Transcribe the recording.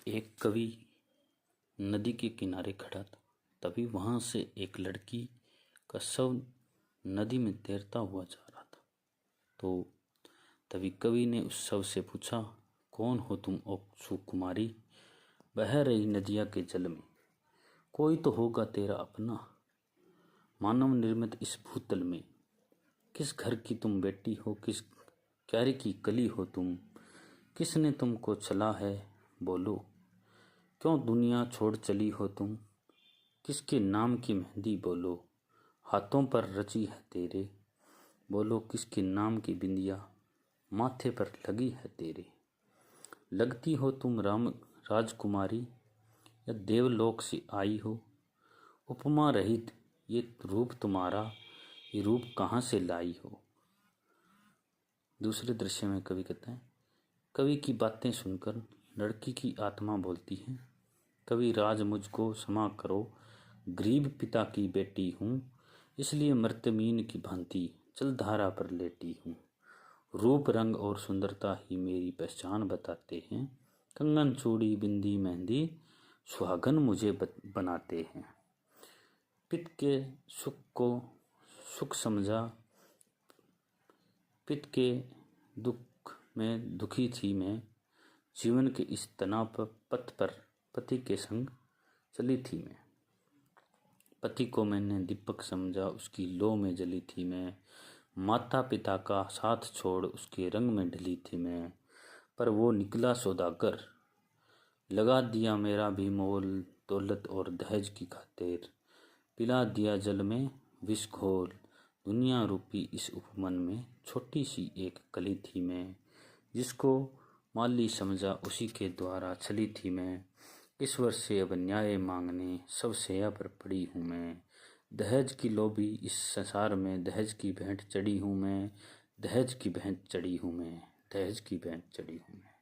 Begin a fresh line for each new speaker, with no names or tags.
एक कवि नदी के किनारे खड़ा था। तभी वहां से एक लड़की का शव नदी में तैरता हुआ जा रहा था। तो तभी कवि ने उस शव से पूछा, कौन हो तुम ओ सुकुमारी, बह रही नदिया के जल में, कोई तो होगा तेरा अपना, मानव निर्मित इस भूतल में। किस घर की तुम बेटी हो, किस क्यारी की कली हो तुम, किसने तुमको चला है बोलो, क्यों दुनिया छोड़ चली हो तुम, किसके नाम की मेहंदी बोलो, हाथों पर रची है तेरे, बोलो किसके नाम की बिंदिया माथे पर लगी है तेरे। लगती हो तुम राजकुमारी या देवलोक से आई हो, उपमा रहित ये रूप तुम्हारा, ये रूप कहाँ से लाई हो। दूसरे दृश्य में कवि कहता है, कवि की बातें सुनकर लड़की की आत्मा बोलती है, कवि राज मुझको क्षमा करो, गरीब पिता की बेटी हूँ, इसलिए मर्तमीन की भांति जलधारा पर लेटी हूँ। रूप रंग और सुंदरता ही मेरी पहचान बताते हैं, कंगन चूड़ी बिंदी मेहंदी सुहागन मुझे बनाते हैं। पित के सुख को सुख समझा, पित के दुख में दुखी थी मैं, जीवन के इस तनाव पथ पर पति के संग चली थी मैं। पति को मैंने दीपक समझा, उसकी लौ में जली थी मैं, माता पिता का साथ छोड़ उसके रंग में ढली थी मैं। पर वो निकला सौदागर, लगा दिया मेरा भी मोल, दौलत और दहेज की खातिर, पिला दिया जल में विष घोल, दुनिया रूपी इस उपमन में छोटी सी एक कली थी मैं, जिसको माली समझा उसी के द्वारा चली थी मैं। ईश्वर से अब न्याय मांगने सब सैया पर पड़ी हूँ मैं, दहेज की लोभी इस संसार में, दहेज की भेंट चढ़ी हूँ मैं, दहेज की भेंट चढ़ी हूँ मैं, दहेज की भेंट चढ़ी हूँ मैं।